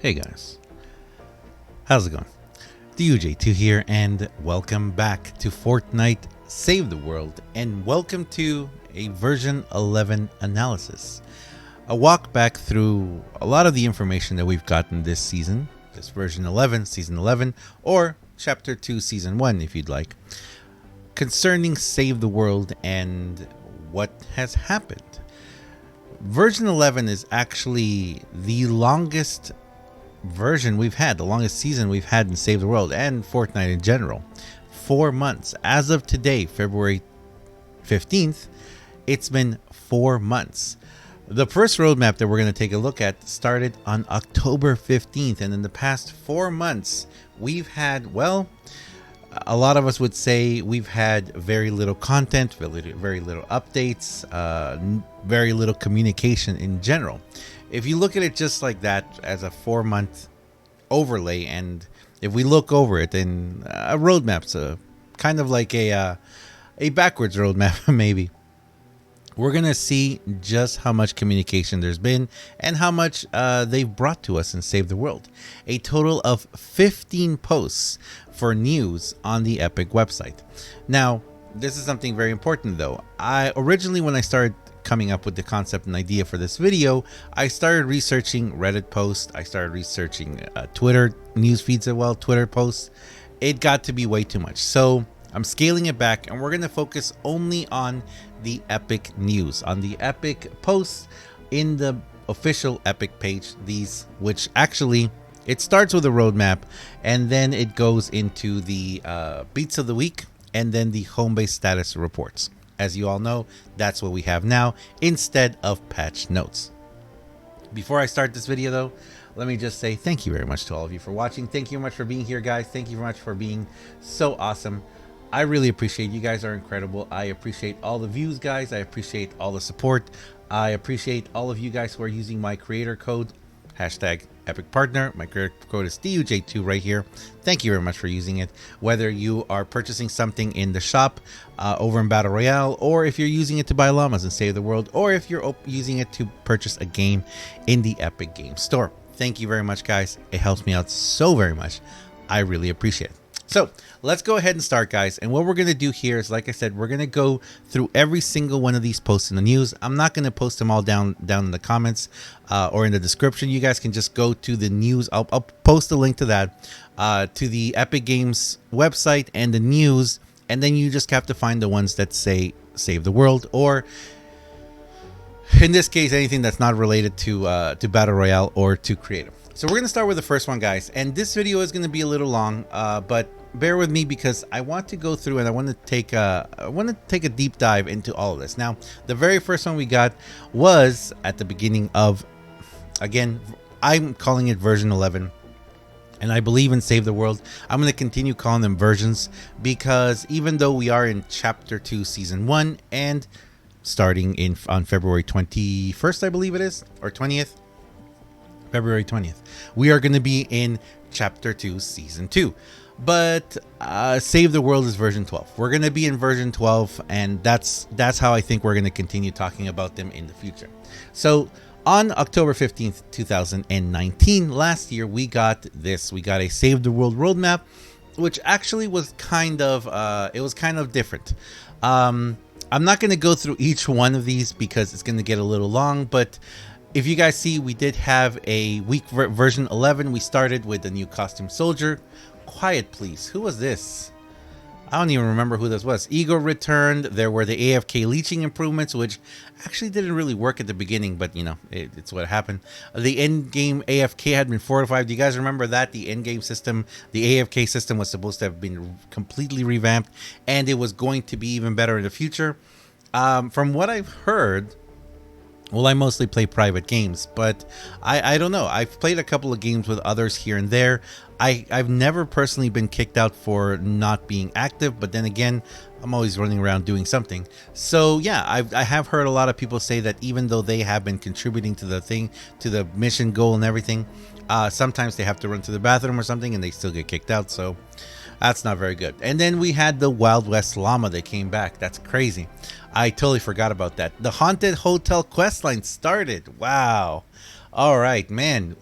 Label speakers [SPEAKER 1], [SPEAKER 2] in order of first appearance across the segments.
[SPEAKER 1] Hey guys, how's it going? DUJ2 here, and welcome back to Fortnite Save the World, and welcome to a version 11 analysis. A walk back through a lot of the information that we've gotten this season, this version 11, season 11, or chapter 2, season 1 if you'd like, concerning Save the World and what has happened. Version 11 is actually the longest version we've had, the longest season we've had in Save the World and Fortnite in general. 4 months. As of today, February 15th, it's been 4 months. The first roadmap that we're going to take a look at started on October 15th, and in the past 4 months, we've had, well, a lot of us would say we've had very little content, very little updates, very little communication in general. If you look at it just like that as a 4-month overlay, and if we look over it, then a roadmap's kind of like a backwards roadmap maybe. We're going to see just how much communication there's been and how much they've brought to us in Save the World. A total of 15 posts for news on the Epic website. Now, this is something very important though. Originally, when I started coming up with the concept and idea for this video, I started researching Reddit posts. I started researching Twitter news feeds as well, Twitter posts. It got to be way too much. So I'm scaling it back, and we're going to focus only on the Epic news, on the Epic posts in the official Epic page. These, which actually, it starts with a roadmap, and then it goes into the beats of the week, and then the Homebase Status Reports. As you all know, that's what we have now instead of patch notes. Before I start this video though, let me just say thank you very much to all of you for watching. Thank you very much for being here, guys. Thank you very much for being so awesome. I really appreciate you guys are incredible. I appreciate all the views, guys. I appreciate all the support. I appreciate all of you guys who are using my creator code, hashtag Epic Partner. My creator code is DUJ2 right here. Thank you very much for using it. Whether you are purchasing something in the shop over in Battle Royale, or if you're using it to buy llamas and Save the World, or if you're using it to purchase a game in the Epic Game Store. Thank you very much, guys. It helps me out so very much. I really appreciate it. So let's go ahead and start, guys. And what we're going to do here is, like I said, we're going to go through every single one of these posts in the news. I'm not going to post them all down in the comments or in the description. You guys can just go to the news. I'll post a link to that, to the Epic Games website and the news. And then you just have to find the ones that say Save the World, or in this case, anything that's not related to Battle Royale or to Creative. So we're going to start with the first one, guys. And this video is going to be a little long, but bear with me because I want to go through and I want to take a deep dive into all of this. Now, the very first one we got was at the beginning of, again, I'm calling it version 11. And I believe in Save the World. I'm going to continue calling them versions because even though we are in chapter 2, season 1, and starting on February 21st, I believe it is, or 20th, February 20th, we are going to be in chapter 2, season 2. But Save the World is version 12. We're going to be in version 12, and that's how I think we're going to continue talking about them in the future. So on October 15th, 2019, last year, we got this. We got a Save the World roadmap, which actually was kind of different. I'm not going to go through each one of these because it's going to get a little long, but if you guys see, we did have a week version 11. We started with the new costume soldier. Quiet, please. Who was this? I don't even remember who this was. Ego returned. There were the AFK leeching improvements, which actually didn't really work at the beginning, but you know, it's what happened. The end game AFK had been fortified. Do you guys remember that? The end game system, the AFK system, was supposed to have been completely revamped, and it was going to be even better in the future. From what I've heard, well, I mostly play private games, but I don't know. I've played a couple of games with others here and there. I've never personally been kicked out for not being active, but then again, I'm always running around doing something. So yeah, I have heard a lot of people say that even though they have been contributing to the thing, to the mission goal and everything, sometimes they have to run to the bathroom or something and they still get kicked out. So that's not very good. And then we had the Wild West Llama that came back. That's crazy. I totally forgot about that. The Haunted Hotel questline started. Wow. All right, man.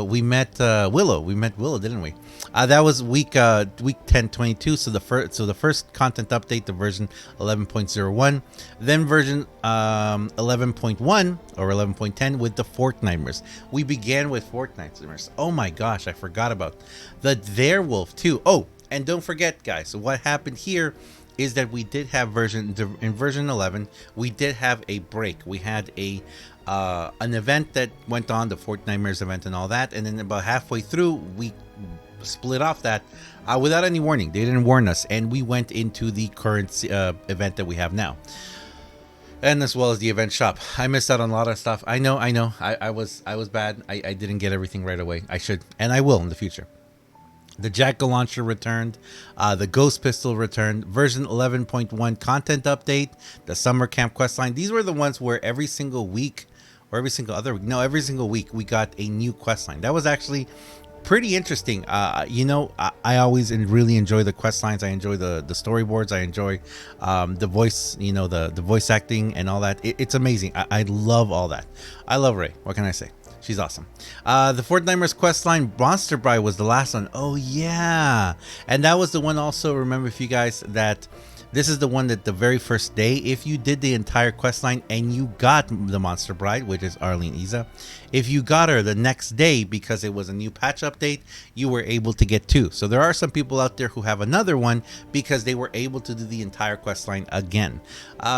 [SPEAKER 1] We met Willow. We met Willow, didn't we? That was week 10.22. So the first content update, the version 11.01, then version 11.1 or 11.10 with the Fortniters. We began with Fortniters. Oh my gosh, I forgot about the Werewolf too. Oh, and don't forget, guys. So what happened here is that we did have in version 11, we did have a break. We had an event that went on, the Fortniters event and all that, and then about halfway through, we split off that without any warning. They didn't warn us, and we went into the current event that we have now, and as well as the event shop. I missed out on a lot of stuff. I know. I was bad. I didn't get everything right away. I should, and I will in the future. The Jackal Launcher returned. The Ghost Pistol returned. Version 11.1 content update. The Summer Camp questline. These were the ones where every single week, or every single other week, no, every single week we got a new questline. That was actually pretty interesting. I always really enjoy the questlines. I enjoy the storyboards. I enjoy the voice, the voice acting and all that. It's amazing. I love all that. I love Ray. What can I say? She's awesome. The Fortniters questline, Monster Bride, was the last one. Oh yeah, and that was the one. Also, remember, if you guys, that this is the one that the very first day, if you did the entire questline and you got the Monster Bride, which is Arlene Isa, if you got her the next day because it was a new patch update, you were able to get two. So there are some people out there who have another one because they were able to do the entire questline again,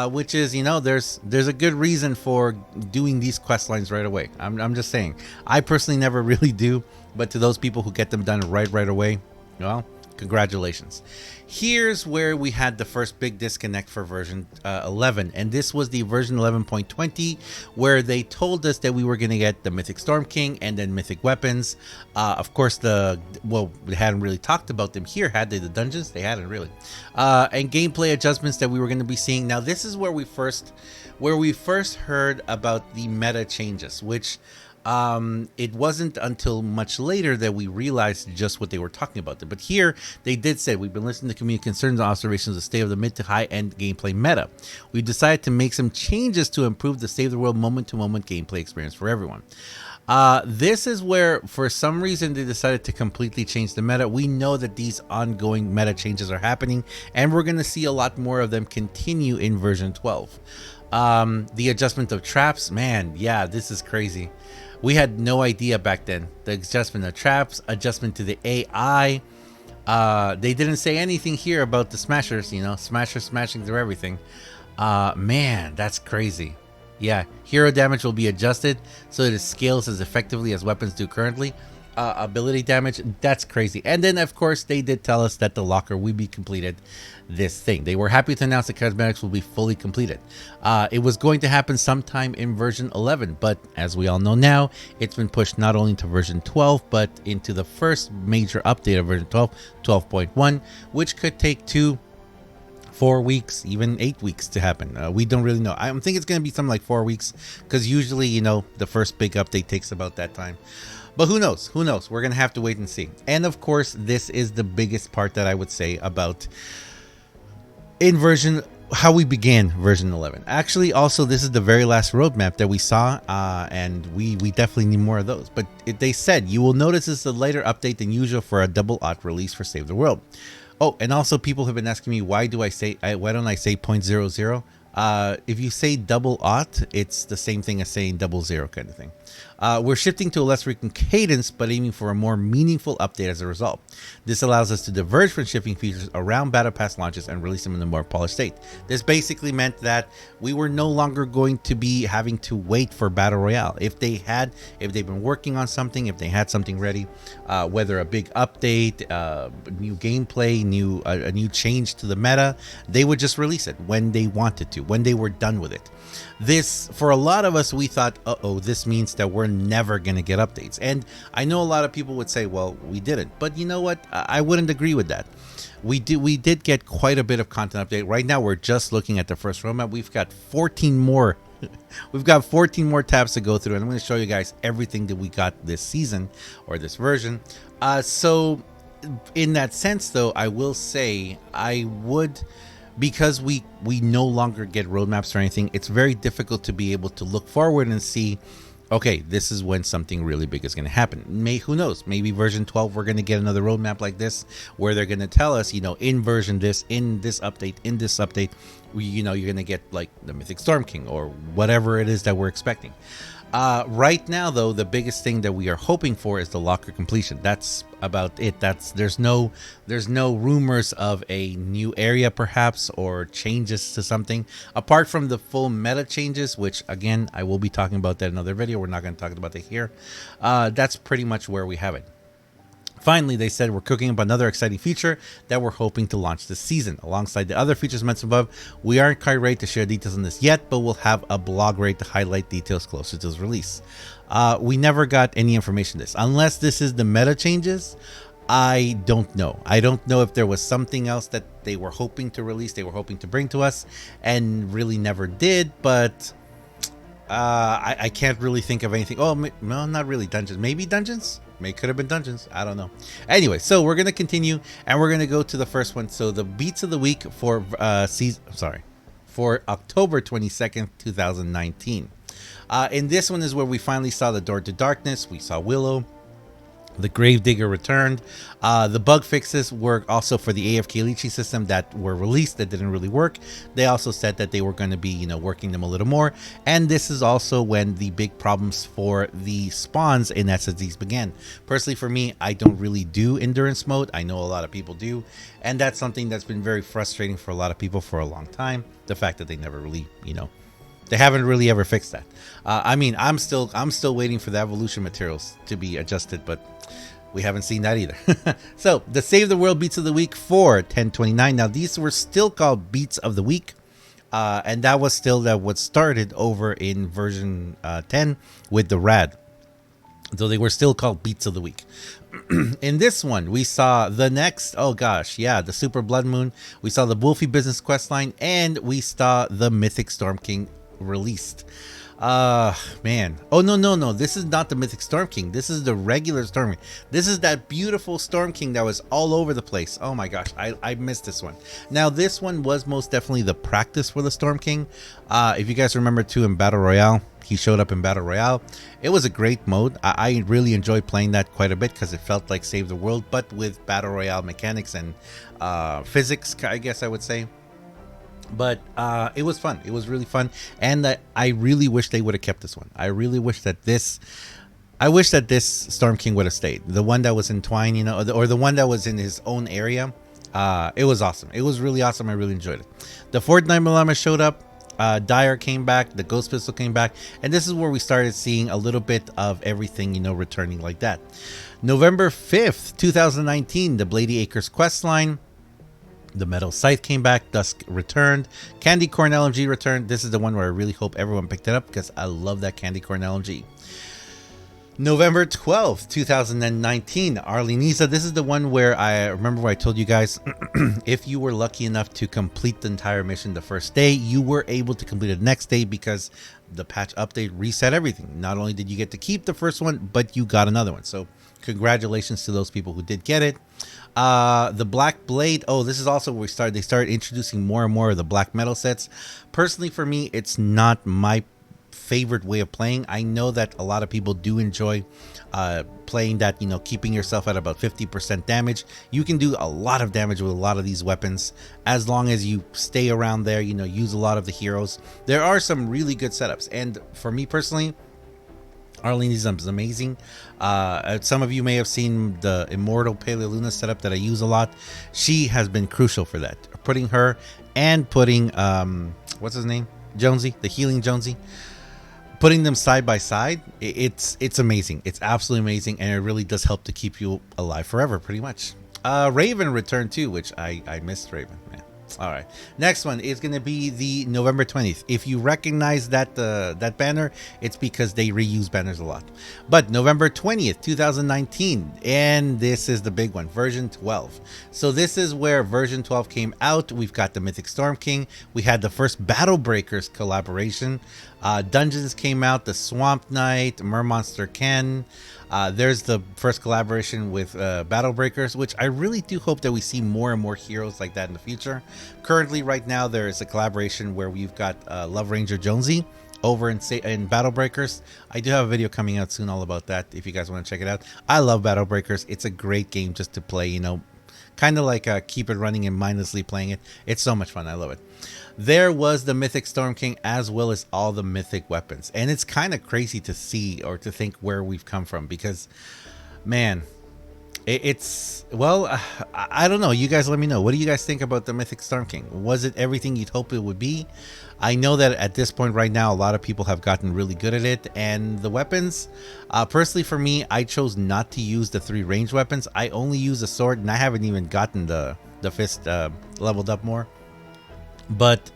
[SPEAKER 1] which is, there's a good reason for doing these questlines right away. I'm just saying. I personally never really do, but to those people who get them done right away, well, congratulations. Here's where we had the first big disconnect for version 11, and this was the version 11.20, where they told us that we were going to get the Mythic Storm King and then Mythic Weapons. Of course, they hadn't really talked about them here, had they? The dungeons? They hadn't really. And gameplay adjustments that we were going to be seeing. Now, this is where we first heard about the meta changes, which it wasn't until much later that we realized just what they were talking about. But here they did say, we've been listening to community concerns and observations of the state of the mid to high end gameplay meta. We decided to make some changes to improve the state of the world moment to moment gameplay experience for everyone. This is where, for some reason, they decided to completely change the meta. We know that these ongoing meta changes are happening, and we're going to see a lot more of them continue in version 12. The adjustment of traps, man, yeah, this is crazy. We had no idea back then. The adjustment of traps, adjustment to the AI. They didn't say anything here about the smashers, smashers smashing through everything. Man, that's crazy. Yeah, hero damage will be adjusted so that it scales as effectively as weapons do currently. Ability damage, that's crazy. And then, of course, they did tell us that the locker will be completed this thing. They were happy to announce that cosmetics will be fully completed. It was going to happen sometime in version 11, but as we all know now, it's been pushed not only to version 12, but into the first major update of version 12, 12.1, which could take 4 weeks, even 8 weeks to happen. We don't really know. I think it's going to be something like 4 weeks, because usually, the first big update takes about that time. But who knows? Who knows? We're going to have to wait and see. And of course, this is the biggest part that I would say about how we began version 11. Actually, also, this is the very last roadmap that we saw, and we definitely need more of those. But they said, you will notice this is a later update than usual for a double aught release for Save the World. Oh, and also people have been asking me, why don't I say 0.00? If you say double aught, it's the same thing as saying 00 kind of thing. We're shifting to a less frequent cadence, but aiming for a more meaningful update as a result. This allows us to diverge from shipping features around Battle Pass launches and release them in a more polished state. This basically meant that we were no longer going to be having to wait for Battle Royale. If they've been working on something, if they had something ready, whether a big update, new gameplay, a new change to the meta, they would just release it when they wanted to, when they were done with it. This, for a lot of us, we thought, this means that we're never going to get updates. And I know a lot of people would say, well, we didn't. But you know what? I wouldn't agree with that. We did get quite a bit of content update. Right now, we're just looking at the first roadmap. We've got 14 more. We've got 14 more tabs to go through. And I'm going to show you guys everything that we got this season or this version. So in that sense, though, I will say because we no longer get roadmaps or anything, it's very difficult to be able to look forward and see okay, this is when something really big is going to happen. Who knows? Maybe version 12, we're going to get another roadmap like this, where they're going to tell us, in version this, in this update, you're going to get like the Mythic Storm King or whatever it is that we're expecting. Right now, though, the biggest thing that we are hoping for is the locker completion. That's about it. There's no rumors of a new area, perhaps, or changes to something apart from the full meta changes, which again I will be talking about that in another video. We're not going to talk about that here. That's pretty much where we have it. Finally, they said we're cooking up another exciting feature that we're hoping to launch this season. Alongside the other features mentioned above, we aren't quite ready to share details on this yet, but we'll have a blog ready to highlight details closer to its release. We never got any information on this. Unless this is the meta changes, I don't know. I don't know if there was something else that they were hoping to release, they were hoping to bring to us, and really never did, but I can't really think of anything. Oh, no, not really dungeons. Maybe dungeons? Could have been dungeons. I don't know. Anyway, so we're going to continue and we're going to go to the first one. So the beats of the week for for October 22nd, 2019. In this one is where we finally saw the Door to Darkness. We saw Willow. The Gravedigger returned. The bug fixes were also for the AFK Lychee system that were released that didn't really work. They also said that they were going to be, working them a little more. And this is also when the big problems for the spawns in SSDs began. Personally, for me, I don't really do endurance mode. I know a lot of people do. And that's something that's been very frustrating for a lot of people for a long time. The fact that they never really, they haven't really ever fixed that. I'm still waiting for the evolution materials to be adjusted, but we haven't seen that either. So the Save the World Beats of the Week for 1029. Now these were still called Beats of the Week, and that was still what started over in version 10 with the Rad. So they were still called Beats of the Week. In this one, we saw the next, the Super Blood Moon. We saw the Wolfie Business Questline, and we saw the Mythic Storm King released. Man. Oh, no. This is not the Mythic Storm King. This is the regular Storm King. This is that beautiful Storm King that was all over the place. Oh my gosh. I missed this one. Now, this one was most definitely the practice for the Storm King. If you guys remember too, in Battle Royale, he showed up in Battle Royale. It was a great mode. I really enjoyed playing that quite a bit because it felt like Save the World, but with Battle Royale mechanics and physics, I guess I would say. But it was fun. It was really fun, and I really wish they would have kept this one. I really wish that this Storm King would have stayed. The one that was in Twine, or the one that was in his own area. It was awesome. It was really awesome. I really enjoyed it. The Fortnite Malama showed up. Dyer came back. The Ghost Pistol came back, and this is where we started seeing a little bit of everything, returning like that. November 5th, 2019, the Blady Acres questline. The Metal Scythe came back. Dusk returned. Candy Corn LMG returned. This is the one where I really hope everyone picked it up because I love that Candy Corn LMG. November 12th, 2019, Arlenisa. This is the one where I remember where I told you guys if you were lucky enough to complete the entire mission the first day, you were able to complete it the next day because the patch update reset everything. Not only did you get to keep the first one, but you got another one. So congratulations to those people who did get it. The Black Blade. Oh, this is also where they started introducing more and more of the black metal sets. Personally, for me, it's not my favorite way of playing. I know that a lot of people do enjoy playing that, keeping yourself at about 50% damage. You can do a lot of damage with a lot of these weapons as long as you stay around there, use a lot of the heroes. There are some really good setups, and for me personally, Arlene is amazing. Some of you may have seen the Immortal Paleoluna setup that I use a lot. She has been crucial for that. Putting her and putting what's his name? Jonesy, the healing Jonesy. Putting them side by side, it's amazing. It's absolutely amazing, and it really does help to keep you alive forever, pretty much. Raven returned too, which I missed Raven, man. All right, next one is going to be the November 20th. If you recognize that banner, it's because they reuse banners a lot. But November 20th, 2019, and this is the big one, version 12. So this is where version 12 came out. We've got the Mythic Storm King. We had the first Battle Breakers collaboration. Dungeons came out, the Swamp Knight, Mermonster Ken. There's the first collaboration with Battle Breakers, which I really do hope that we see more and more heroes like that in the future. Currently, right now, there is a collaboration where we've got Love Ranger Jonesy over in Battle Breakers. I do have a video coming out soon all about that if you guys want to check it out. I love Battle Breakers. It's a great game just to play, kind of like keep it running and mindlessly playing it. It's so much fun. I love it. There was the Mythic Storm King as well as all the mythic weapons. And it's kind of crazy to see or to think where we've come from because, man, I don't know. You guys let me know. What do you guys think about the Mythic Storm King? Was it everything you'd hope it would be? I know that at this point right now, a lot of people have gotten really good at it. And the weapons, personally for me, I chose not to use the 3 ranged weapons. I only use a sword, and I haven't even gotten the fist leveled up more. But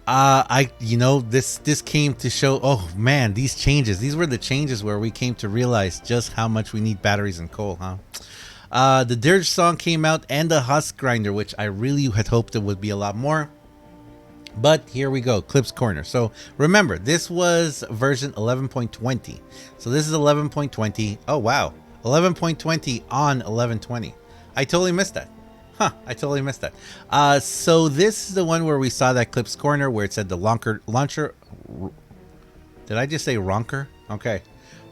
[SPEAKER 1] this came to show, oh man, these changes, these were the changes where we came to realize just how much we need batteries and coal, huh? The Dirge song came out and the Husk Grinder, which I really had hoped it would be a lot more. But here we go, Clips Corner. So remember, this was version 11.20. So this is 11.20. Oh wow, 11.20 on 11.20. I totally missed that. I totally missed that. So this is the one where we saw that Clips Corner where it said the launcher. Did I just say ronker? Okay.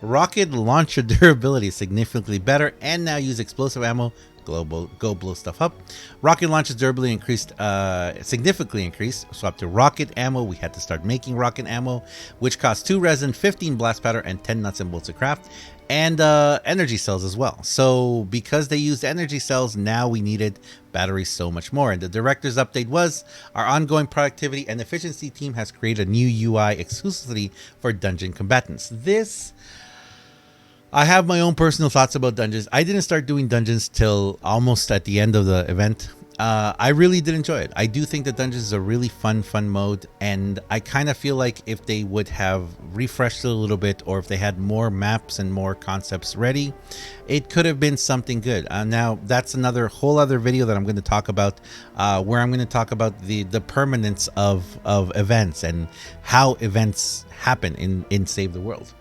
[SPEAKER 1] Rocket launcher durability is significantly better and now use explosive ammo. Go blow stuff up. Rocket launcher's durability increased, significantly increased. Swapped to rocket ammo. We had to start making rocket ammo, which costs 2 resin, 15 blast powder, and 10 nuts and bolts to craft. And energy cells as well. So because they used energy cells, now we needed batteries so much more. And the director's update was our ongoing productivity and efficiency team has created a new UI exclusively for dungeon combatants. I have my own personal thoughts about dungeons. I didn't start doing dungeons till almost at the end of the event. I really did enjoy it. I do think that dungeons is a really fun mode, and I kind of feel like if they would have refreshed it a little bit, or if they had more maps and more concepts ready, it could have been something good. Now that's another whole other video that I'm going to talk about, where I'm going to talk about the permanence of events and how events happen in Save the World,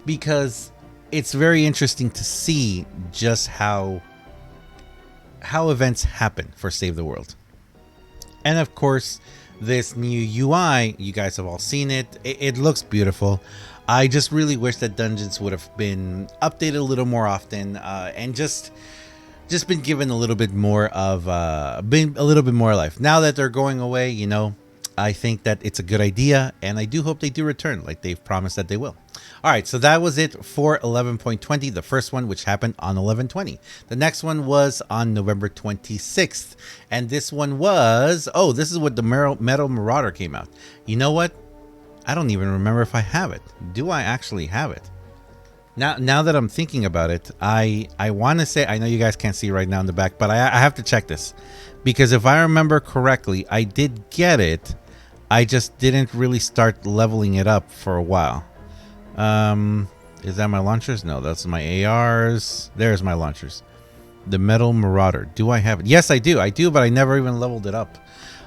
[SPEAKER 1] because it's very interesting to see just how events happen for Save the World. And of course, this new UI, you guys have all seen it. It looks beautiful. I just really wish that dungeons would have been updated a little more often, and just been given a little bit more of life. Now that they're going away, I think that it's a good idea, and I do hope they do return like they've promised that they will. All right, so that was it for 11.20, the first one, which happened on 11.20. The next one was on November 26th, and this one was, this is what the Metal Marauder came out. You know what? I don't even remember if I have it. Do I actually have it? Now that I'm thinking about it, I want to say, I know you guys can't see right now in the back, but I have to check this, because if I remember correctly, I did get it. I just didn't really start leveling it up for a while. Is that my launchers? No, that's my ARs. There's my launchers. The Metal Marauder. Do I have it? Yes, I do, but I never even leveled it up.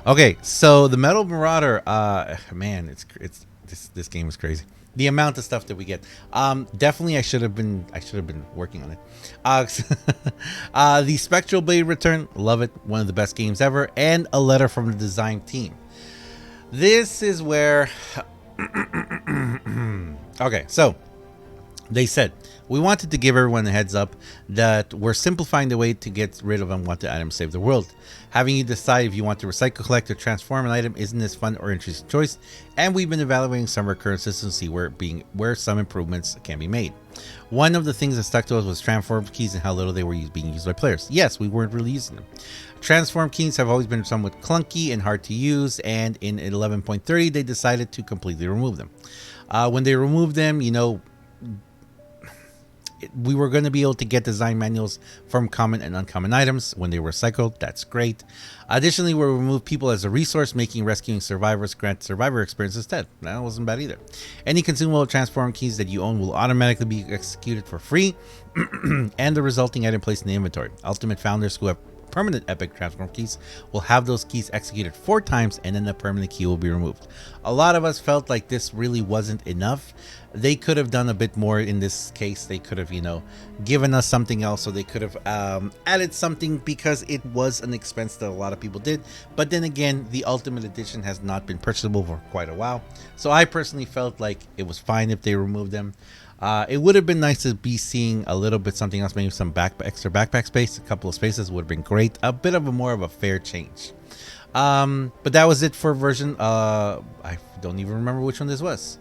[SPEAKER 1] Okay, so the Metal Marauder, man, this game is crazy. The amount of stuff that we get. Definitely I should have been working on it. The Spectral Blade Return, love it. One of the best games ever. And a letter from the design team. This is where okay, so they said, we wanted to give everyone a heads up that we're simplifying the way to get rid of unwanted items, Save the World. Having you decide if you want to recycle, collect, or transform an item isn't as fun or interesting choice, and we've been evaluating some of our current systems to see where some improvements can be made. One of the things that stuck to us was transform keys and how little they were being used by players. Yes, we weren't really using them. Transform keys have always been somewhat clunky and hard to use, and in 11.30 they decided to completely remove them. When they removed them, we were going to be able to get design manuals from common and uncommon items when they were recycled. That's great. Additionally, we removed people as a resource, making rescuing survivors grant survivor experience instead. That wasn't bad either. Any consumable transform keys that you own will automatically be executed for free, and the resulting item placed in the inventory. Ultimate founders who have permanent epic transform keys will have those keys executed 4 times, and then the permanent key will be removed. A lot of us felt like this really wasn't enough. They could have done a bit more in this case. They could have, given us something else, so they could have added something, because it was an expense that a lot of people did. But then again, the Ultimate Edition has not been purchasable for quite a while, so I personally felt like it was fine if they removed them. It would have been nice to be seeing a little bit something else, maybe some extra backpack space, a couple of spaces would have been great. A bit of a more of a fair change. But that was it for version. I don't even remember which one this was.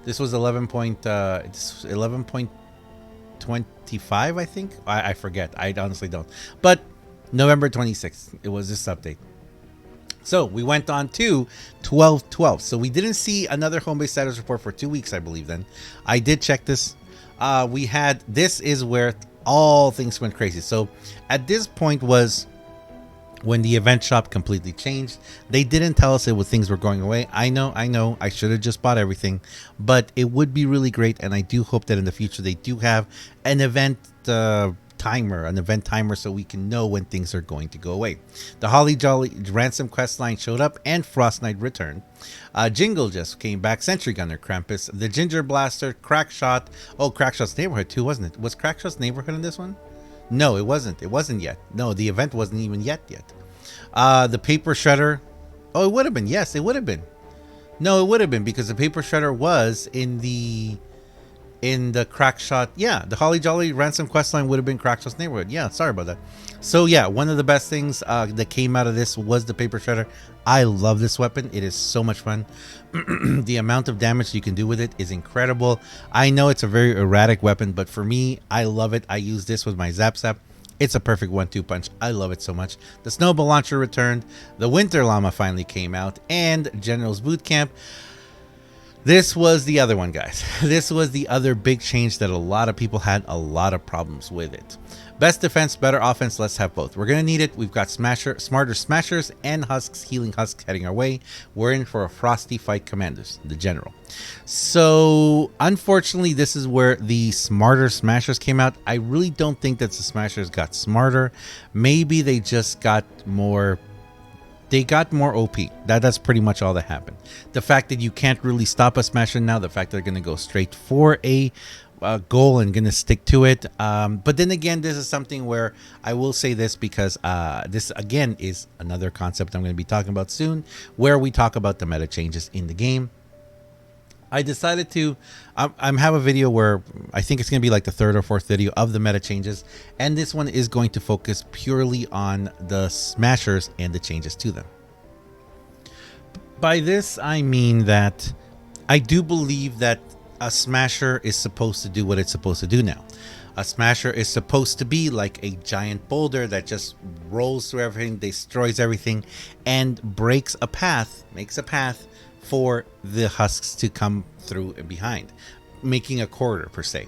[SPEAKER 1] This was 11.25, I think. I forget. I honestly don't. But November 26th, it was this update. So we went on to 12/12. So we didn't see another Homebase Status Report for 2 weeks, I believe. Then I did check this. This is where all things went crazy. So at this point was when the event shop completely changed. They didn't tell us things were going away. I know. I should have just bought everything, but it would be really great, and I do hope that in the future they do have an event timer, so we can know when things are going to go away. The Holly Jolly Ransom quest line showed up, and Frost Knight returned. Jingle just came back. Sentry Gunner, Krampus, the Ginger Blaster, Crackshot. Oh, Crackshot's Neighborhood too, wasn't it? Was Crackshot's Neighborhood in this one? No, it wasn't. It wasn't yet. No, the event wasn't even yet. The Paper Shredder. Oh, it would have been. Yes, it would have been. No, it would have been, because the Paper Shredder was in the Crackshot. Yeah, the Holly Jolly Ransom questline would have been Crackshot's Neighborhood. Yeah, sorry about that. So yeah, one of the best things that came out of this was the Paper Shredder. I love this weapon. It is so much fun. The amount of damage you can do with it is incredible. I know it's a very erratic weapon, but for me, I love it. I use this with my Zap Zap. It's a perfect 1-2 punch. I love it so much. The Snowball Launcher returned. The Winter Llama finally came out. And General's Boot Camp. This was the other one, guys. This was the other big change that a lot of people had a lot of problems with it. Best defense, better offense. Let's have both. We're going to need it. We've got Smarter Smashers and Husks, Healing Husks heading our way. We're in for a Frosty Fight Commanders, the General. So, unfortunately, this is where the Smarter Smashers came out. I really don't think that the Smashers got smarter. Maybe they just got more... They got more OP. That's pretty much all that happened. The fact that you can't really stop a Smasher now, the fact that they're going to go straight for a goal and going to stick to it. But then again, this is something where I will say this, because this again is another concept I'm going to be talking about soon, where we talk about the meta changes in the game. I decided to have a video where I think it's going to be like the 3rd or 4th video of the meta changes, and this one is going to focus purely on the Smashers and the changes to them. By this I mean that I do believe that a Smasher is supposed to do what it's supposed to do now. A Smasher is supposed to be like a giant boulder that just rolls through everything, destroys everything, and makes a path for the Husks to come through and behind, making a corridor per se.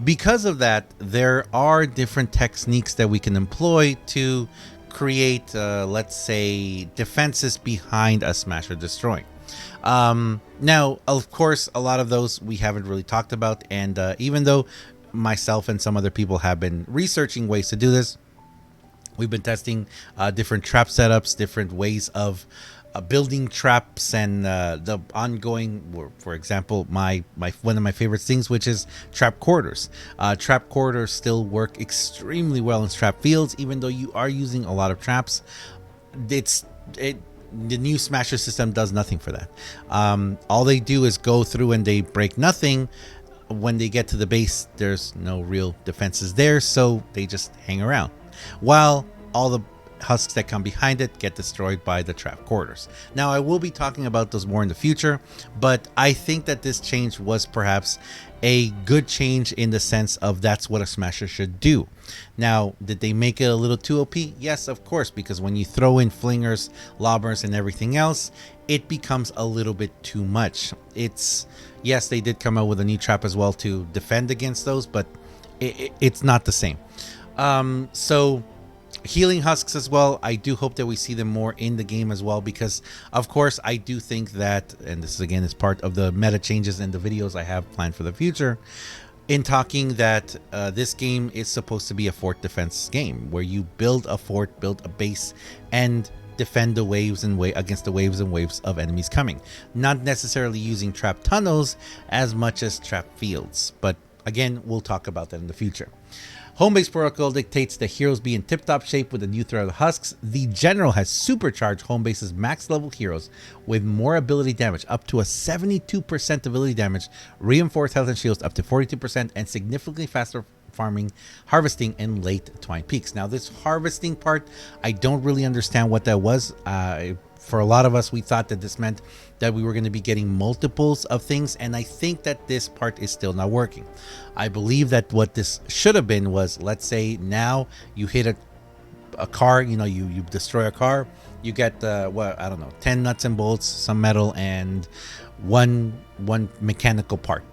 [SPEAKER 1] Because of that, there are different techniques that we can employ to create, let's say, defenses behind a Smasher destroying. Now, of course, a lot of those we haven't really talked about, and even though myself and some other people have been researching ways to do this, we've been testing different trap setups, different ways of building traps, and the ongoing, for example, my one of my favorite things, which is trap corridors. Trap corridors still work extremely well in trap fields, even though you are using a lot of traps. The new Smasher system does nothing for that. All they do is go through and they break nothing. When they get to the base, there's no real defenses there, so they just hang around, while all the Husks that come behind it get destroyed by the trap corridors. Now, I will be talking about those more in the future, but I think that this change was perhaps a good change in the sense of that's what a Smasher should do. Now, did they make it a little too OP? Yes, of course, because when you throw in flingers, lobbers, and everything else, it becomes a little bit too much. Yes, they did come out with a new trap as well to defend against those, but it's not the same. So Healing Husks as well, I do hope that we see them more in the game as well, because of course I do think that, and this is again is part of the meta changes and the videos I have planned for the future, in talking that this game is supposed to be a fort defense game where you build a fort, build a base, and defend the waves and against the waves and waves of enemies coming. Not necessarily using trap tunnels as much as trap fields, but again, we'll talk about that in the future. Homebase protocol dictates the heroes be in tip-top shape with the new threat of the husks. The general has supercharged Homebase's max level heroes with more ability damage, up to a 72% ability damage, reinforced health and shields up to 42%, and significantly faster farming, harvesting, and late twine peaks. Now, this harvesting part, I don't really understand what that was. For a lot of us, we thought that this meant that we were going to be getting multiples of things, and I think that this part is still not working. I believe that what this should have been was, let's say now you hit a car, you destroy a car, you get 10 nuts and bolts, some metal, and one mechanical part.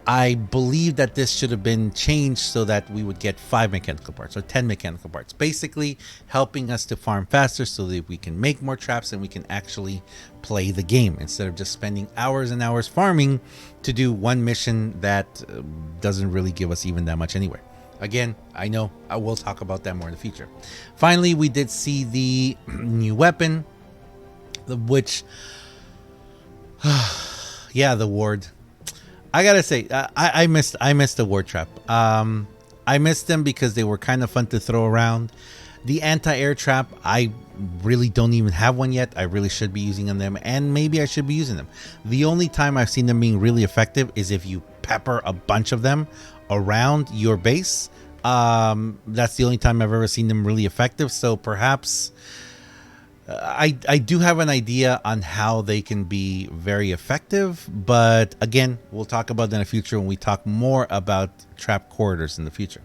[SPEAKER 1] I believe that this should have been changed so that we would get 5 mechanical parts or 10 mechanical parts, basically helping us to farm faster so that we can make more traps and we can actually play the game instead of just spending hours and hours farming to do one mission that doesn't really give us even that much anyway. Again, I know I will talk about that more in the future. Finally, we did see the new weapon, which, yeah, the ward. I gotta say, I missed the ward trap. I missed them because they were kind of fun to throw around. The anti-air trap, I really don't even have one yet. I really should be using them, and maybe I should be using them. The only time I've seen them being really effective is if you pepper a bunch of them around your base. That's the only time I've ever seen them really effective. So perhaps I do have an idea on how they can be very effective, but again, we'll talk about that in the future when we talk more about trap corridors in the future.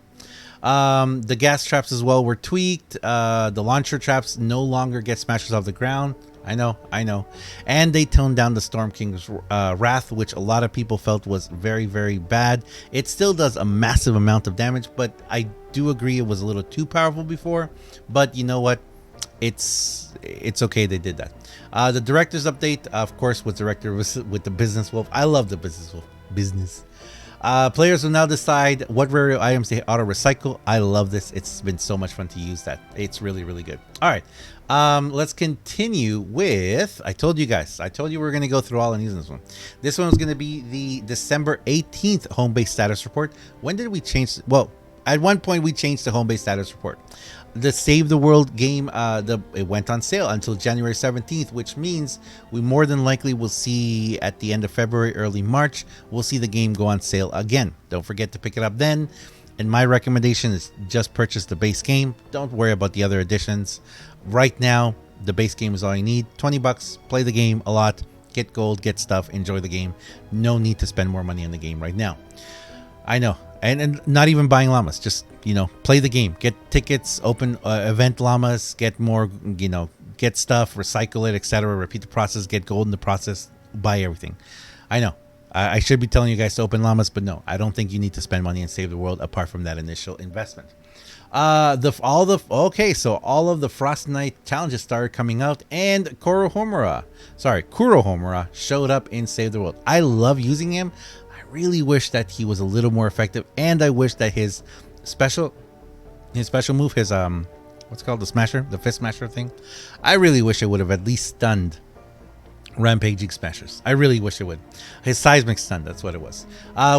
[SPEAKER 1] The gas traps as well were tweaked. The launcher traps no longer get smashes off the ground. I know. And they toned down the Storm King's Wrath, which a lot of people felt was very, very bad. It still does a massive amount of damage, but I do agree it was a little too powerful before. But you know what? It's okay they did that. The director's update, of course, was directed with the Business Wolf. I love the Business Wolf. Players will now decide what rare items they auto recycle. I love this. It's been so much fun to use that. It's really, really good. All right. Let's continue with, I told you we were going to go through all and use this one. This one was going to be the December 18th Homebase Status Report. When did we change? Well, at one point we changed the Homebase Status Report. The Save the World game, it went on sale until January 17th, which means we more than likely will see at the end of February, early March, we'll see the game go on sale again. Don't forget to pick it up then. And my recommendation is just purchase the base game. Don't worry about the other additions. Right now, the base game is all you need. $20, play the game a lot, get gold, get stuff, enjoy the game. No need to spend more money on the game right now. I know. And not even buying llamas, just, play the game, get tickets, open event llamas, get more, get stuff, recycle it, etc. Repeat the process, get gold in the process, buy everything. I know. I should be telling you guys to open llamas, but no, I don't think you need to spend money and save the world apart from that initial investment. All of the Frost Knight challenges started coming out, and Kurohomura showed up in Save the World. I love using him. I really wish that he was a little more effective, and I wish that his special move, his what's it called, the fist smasher thing, I really wish it would have at least stunned rampaging smashers. I really wish it would. His seismic stun, that's what it was.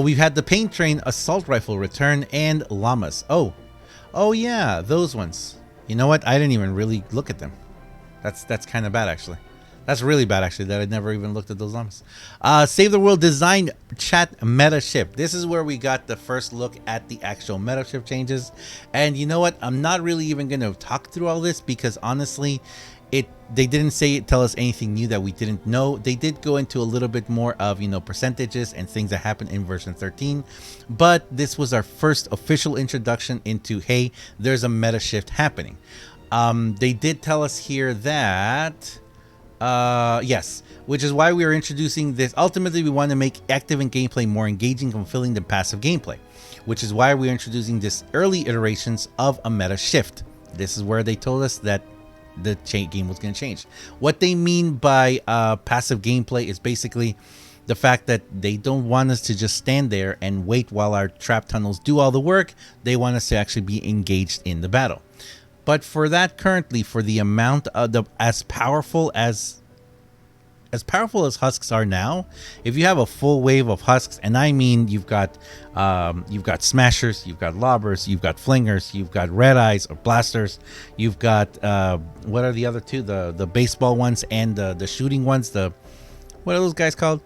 [SPEAKER 1] We've had the Paint Train assault rifle return and llamas. Oh yeah, those ones. You know what? I didn't even really look at them. That's kind of bad, actually. That's really bad, actually, that I never even looked at those llamas. Save the World designed chat meta ship. This is where we got the first look at the actual meta ship changes. And you know what? I'm not really even going to talk through all this because honestly, they didn't tell us anything new that we didn't know. They did go into a little bit more of, percentages and things that happened in version 13. But this was our first official introduction into, hey, there's a meta shift happening. They did tell us here that... yes, which is why we are introducing this. Ultimately, we want to make active and gameplay more engaging and fulfilling than passive gameplay, which is why we're introducing this early iterations of a meta shift. This is where they told us that the game was going to change. What they mean by passive gameplay is basically the fact that they don't want us to just stand there and wait while our trap tunnels do all the work. They want us to actually be engaged in the battle. But for that, currently, for the amount of as powerful as husks are now, if you have a full wave of husks, and I mean you've got smashers, you've got lobbers, you've got flingers, you've got red eyes or blasters, you've got what are the other two, the baseball ones and the shooting ones, what are those guys called,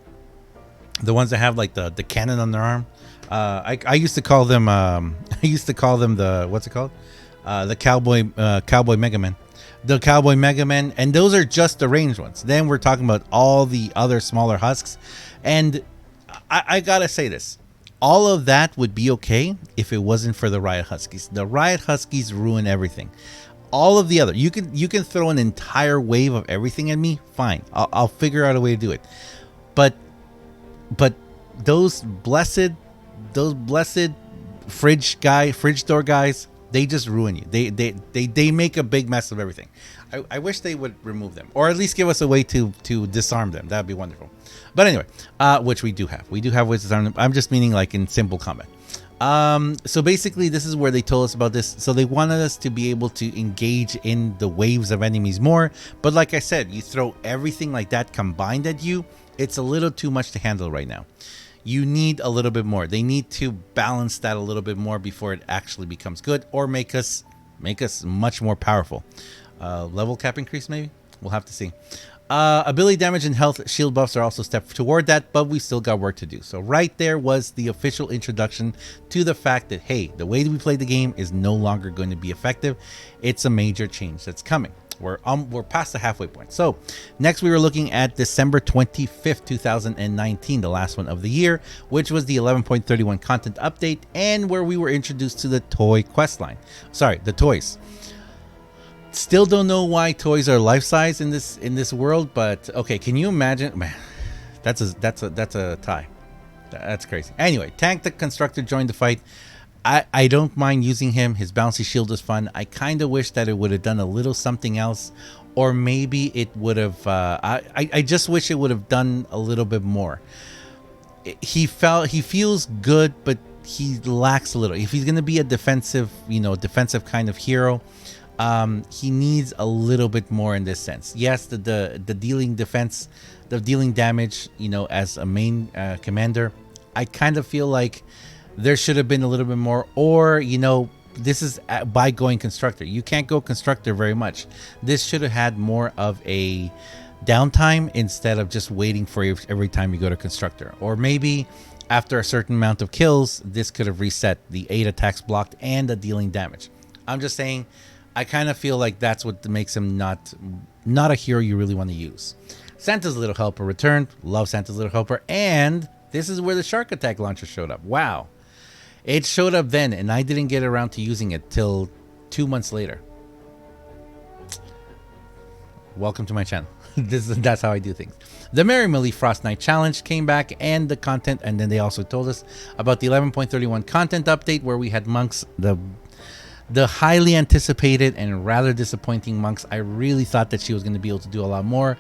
[SPEAKER 1] the ones that have like the cannon on their arm? I used to call them the, what's it called, the cowboy Mega Man. The Cowboy Mega Man, and those are just the ranged ones. Then we're talking about all the other smaller husks, and I gotta say this: all of that would be okay if it wasn't for the Riot Huskies. The Riot Huskies ruin everything. All of the other, you can throw an entire wave of everything at me, fine. I'll figure out a way to do it. But those blessed fridge door guys. They just ruin you. They make a big mess of everything. I wish they would remove them, or at least give us a way to disarm them. That'd be wonderful. But anyway, which we do have. We do have ways to disarm them. I'm just meaning like in simple combat. So basically, this is where they told us about this. So they wanted us to be able to engage in the waves of enemies more. But like I said, you throw everything like that combined at you, it's a little too much to handle right now. You need a little bit more. They need to balance that a little bit more before it actually becomes good, or make us much more powerful. Level cap increase, maybe? We'll have to see. Ability damage and health shield buffs are also steps toward that, but we still got work to do. So right there was the official introduction to the fact that, hey, the way that we play the game is no longer going to be effective. It's a major change that's coming. We're past the halfway point. So next we were looking at December 25th, 2019, the last one of the year, which was the 11.31 content update, and where we were introduced to the toy quest line. Sorry, the toys. Still don't know why toys are life size in this world, but okay, can you imagine? Man, that's a tie. That's crazy. Anyway, Tank the Constructor joined the fight. I don't mind using him. His bouncy shield is fun. I kind of wish that it would have done a little something else, or maybe it would have. I just wish it would have done a little bit more. He feels good, but he lacks a little. If he's gonna be a defensive kind of hero, he needs a little bit more in this sense. Yes, the dealing defense, the dealing damage, as a main commander, I kind of feel like there should have been a little bit more, or this is by going constructor. You can't go constructor very much. This should have had more of a downtime instead of just waiting for you every time you go to constructor. Or maybe after a certain amount of kills, this could have reset the 8 attacks blocked and the dealing damage. I'm just saying, I kind of feel like that's what makes him not a hero you really want to use. Santa's Little Helper returned. Love Santa's Little Helper. And this is where the Shark Attack launcher showed up. Wow. It showed up then, and I didn't get around to using it till 2 months later. Welcome to my channel. That's how I do things. The Merry Millie Frost Night Challenge came back, and the content, and then they also told us about the 11.31 content update, where we had monks, the highly anticipated and rather disappointing monks. I really thought that she was going to be able to do a lot more.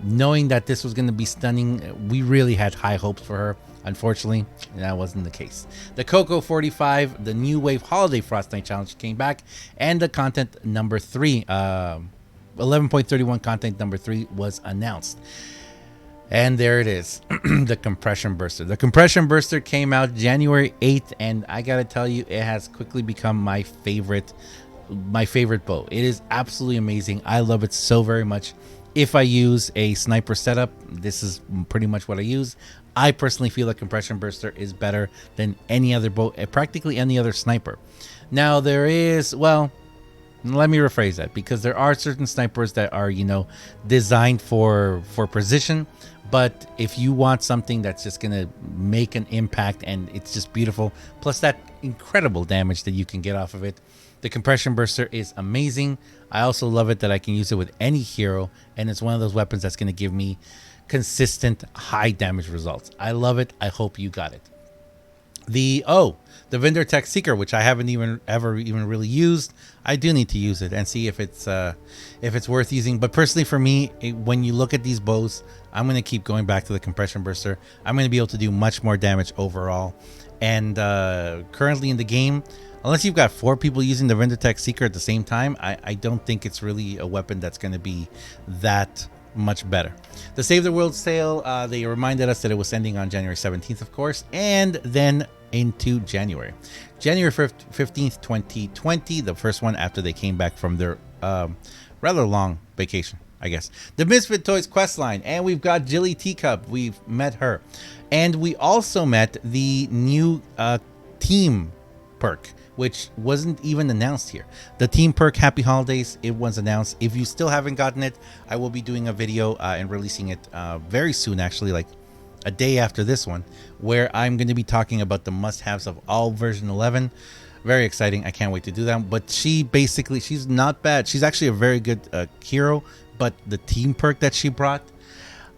[SPEAKER 1] Knowing that this was going to be stunning, we really had high hopes for her. Unfortunately, that wasn't the case. The Coco 45, the New Wave Holiday Frost Night Challenge came back, and the content number 3, 11.31 content number 3 was announced. And there it is, the Compression Burster. The Compression Burster came out January 8th, and I gotta tell you, it has quickly become my favorite bow. It is absolutely amazing. I love it so very much. If I use a sniper setup, this is pretty much what I use. I personally feel like Compression Burster is better than any other bow, practically any other sniper. Now there is, well, let me rephrase that, because there are certain snipers that are, designed for precision. But if you want something that's just gonna make an impact and it's just beautiful, plus that incredible damage that you can get off of it, the Compression Burster is amazing. I also love it that I can use it with any hero, and it's one of those weapons that's gonna give me consistent high damage results. I love it. I hope you got it. The vendor tech seeker, which I haven't ever really used. I do need to use it and see if it's worth using. But personally, for me, when you look at these bows, I'm going to keep going back to the compression burster. I'm going to be able to do much more damage overall. And currently in the game, unless you've got 4 people using the vendor tech seeker at the same time, I don't think it's really a weapon that's going to be that much better. The Save the World sale, they reminded us that it was ending on January 17th, of course, and then into January 15th, 2020, the first one after they came back from their rather long vacation, I guess. The Misfit Toys quest line, and we've got Jilly Teacup. We've met her, and we also met the new team perk, which wasn't even announced here. The team perk Happy Holidays, it was announced. If you still haven't gotten it, I will be doing a video and releasing it very soon, actually, like a day after this one, where I'm going to be talking about the must-haves of all version 11. Very exciting. I can't wait to do that. But she's not bad. She's actually a very good hero, but the team perk that she brought,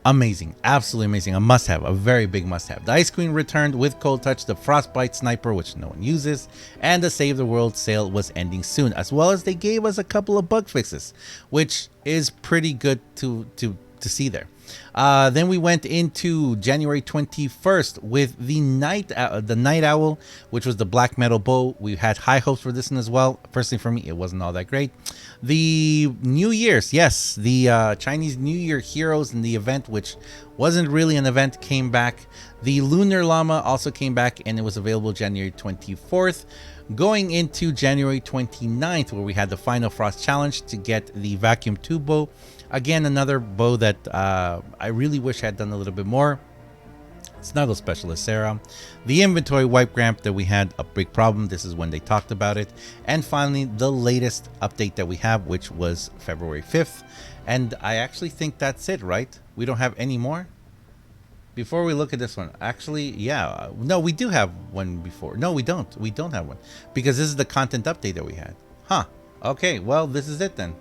[SPEAKER 1] amazing, absolutely amazing. A must-have, a very big must-have. The Ice Queen returned with Cold Touch, the Frostbite Sniper, which no one uses, and the Save the World sale was ending soon, as well as they gave us a couple of bug fixes, which is pretty good to see there. Then we went into January 21st with the Night Owl, which was the black metal bow. We had high hopes for this one as well. Personally, for me, it wasn't all that great. The New Year's, yes, the Chinese New Year heroes in the event, which wasn't really an event, came back. The Lunar Llama also came back, and it was available January 24th. Going into January 29th, where we had the Final Frost Challenge to get the Vacuum Tube bow. Again, another bow that I really wish I had done a little bit more. Snuggle Specialist Sarah. The inventory wipe ramp that we had a big problem. This is when they talked about it. And finally, the latest update that we have, which was February 5th. And I actually think that's it, right? We don't have any more? Before we look at this one, actually, yeah. No, we do have one before. No, we don't. We don't have one. Because this is the content update that we had. Huh. Okay, well, this is it then.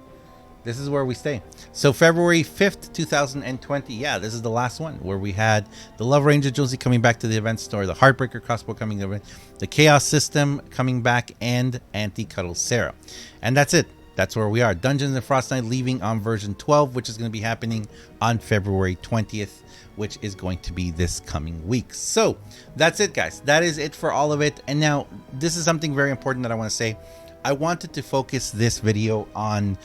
[SPEAKER 1] This is where we stay. So February 5th, 2020. Yeah, this is the last one where we had the Love Ranger Josie coming back to the event store, the Heartbreaker crossbow coming to the event, the Chaos System coming back, and Anti-Cuddle Sarah. And that's it. That's where we are. Dungeons and Frost Night leaving on version 12, which is going to be happening on February 20th, which is going to be this coming week. So that's it, guys. That is it for all of it. And now this is something very important that I want to say. I wanted to focus this video on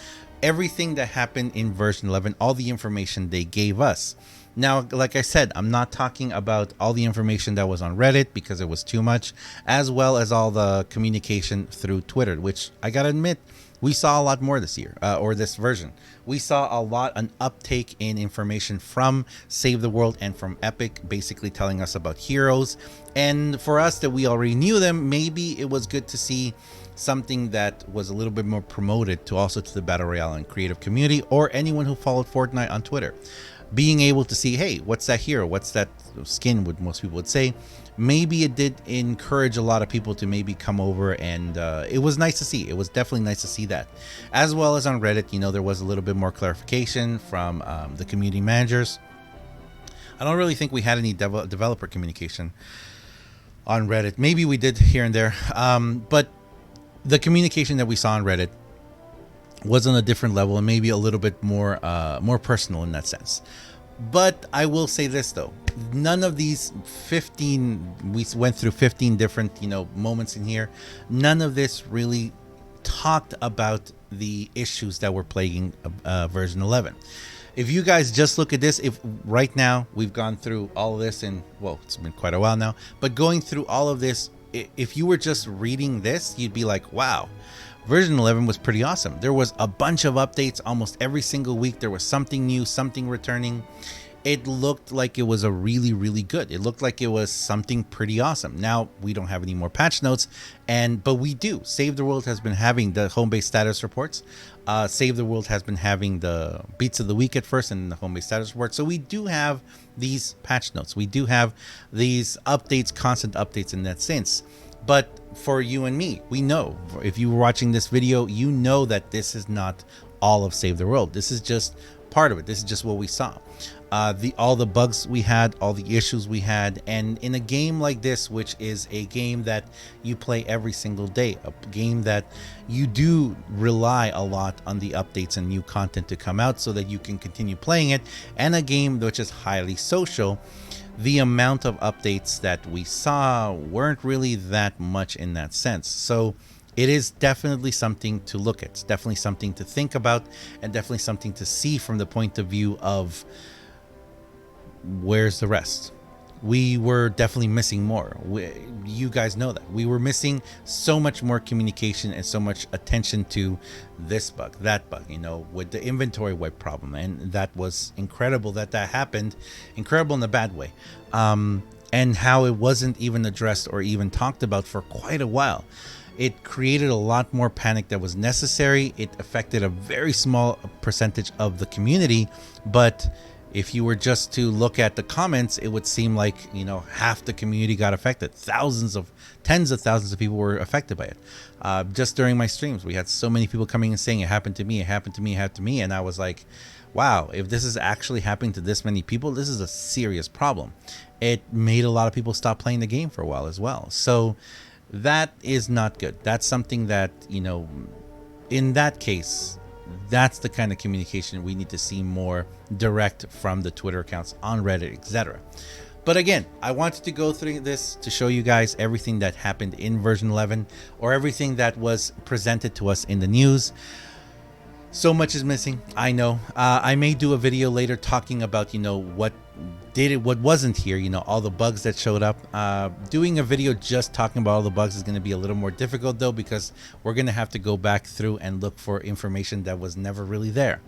[SPEAKER 1] everything that happened in version 11, all the information they gave us. Now, like I said, I'm not talking about all the information that was on Reddit because it was too much, as well as all the communication through Twitter, which I gotta admit, we saw a lot more this year, or this version. We saw an uptake in information from Save the World and from Epic, basically telling us about heroes. And for us that we already knew them, maybe it was good to see something that was a little bit more promoted to the Battle Royale and creative community, or anyone who followed Fortnite on Twitter. Being able to see, hey, what's that hero? What's that skin, what most people would say. Maybe it did encourage a lot of people to maybe come over, and it was nice to see. It was definitely nice to see that. As well as on Reddit, you know, there was a little bit more clarification from the community managers. I don't really think we had any developer communication on Reddit. Maybe we did here and there, but the communication that we saw on Reddit was on a different level and maybe a little bit more personal in that sense. But I will say this though, none of these 15, we went through 15 different, moments in here. None of this really talked about the issues that were plaguing version 11. If you guys just look at this, if right now we've gone through all of this, and well, it's been quite a while now, but going through all of this, if you were just reading this, you'd be like, wow, version 11 was pretty awesome. There was a bunch of updates almost every single week. There was something new, something returning. It looked like it was a really, really good. It looked like it was something pretty awesome. Now, we don't have any more patch notes, but we do. Save the World has been having the Homebase Status Reports. Save the World has been having the Beats of the Week at first and the Homebase Status Report. So we do have these patch notes. We do have these updates, constant updates in that sense. But for you and me, we know, if you were watching this video, you know that this is not all of Save the World. This is just part of it. This is just what we saw. all the bugs we had, all the issues we had. And in a game like this, which is a game that you play every single day, a game that you do rely a lot on the updates and new content to come out so that you can continue playing it, and a game which is highly social, the amount of updates that we saw weren't really that much in that sense. So it is definitely something to look at. It's definitely something to think about, and definitely something to see from the point of view of where's the rest. We were definitely missing more. You guys know that. We were missing so much more communication and so much attention to this bug, that bug, you know, with the inventory wipe problem. And that was incredible that happened. Incredible in a bad way. And how it wasn't even addressed or even talked about for quite a while. It created a lot more panic that was necessary. It affected a very small percentage of the community, but if you were just to look at the comments, it would seem like, you know, half the community got affected. Tens of thousands of people were affected by it. Just during my streams, we had so many people coming and saying, it happened to me, it happened to me, it happened to me. And I was like, wow, if this is actually happening to this many people, this is a serious problem. It made a lot of people stop playing the game for a while as well. So that is not good. That's something that, you know, in that case, that's the kind of communication we need to see more direct from the Twitter accounts, on Reddit, etc. But again, I wanted to go through this to show you guys everything that happened in version 11, or everything that was presented to us in the news. So much is missing, I know. I may do a video later talking about, you know, what wasn't here, you know, all the bugs that showed up. Doing a video just talking about all the bugs is going to be a little more difficult though, because we're going to have to go back through and look for information that was never really there.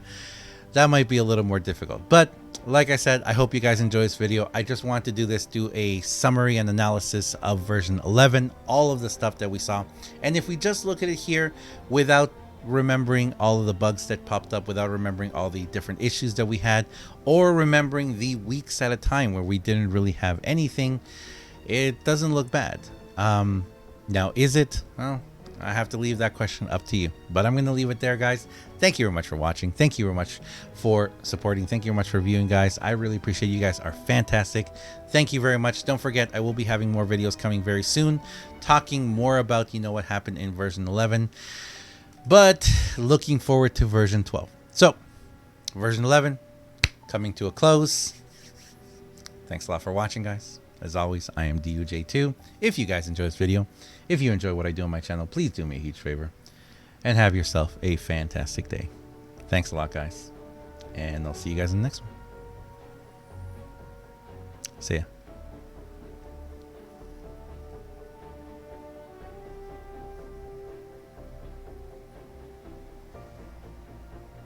[SPEAKER 1] That might be a little more difficult, but like I said, I hope you guys enjoy this video. I just wanted to do a summary and analysis of version 11, all of the stuff that we saw. And if we just look at it here without remembering all of the bugs that popped up, without remembering all the different issues that we had, or remembering the weeks at a time where we didn't really have anything, it doesn't look bad. Now, is it? Well, I have to leave that question up to you, but I'm going to leave it there, guys. Thank you very much for watching. Thank you very much for supporting. Thank you very much for viewing, guys. I really appreciate you guys are fantastic. Thank you very much. Don't forget, I will be having more videos coming very soon, talking more about, you know, what happened in version 11. But looking forward to version 12. So, version 11 coming to a close. Thanks a lot for watching, guys. As always, I am DUJ2. If you guys enjoy this video, if you enjoy what I do on my channel, please do me a huge favor and have yourself a fantastic day. Thanks a lot, guys. And I'll see you guys in the next one. See ya.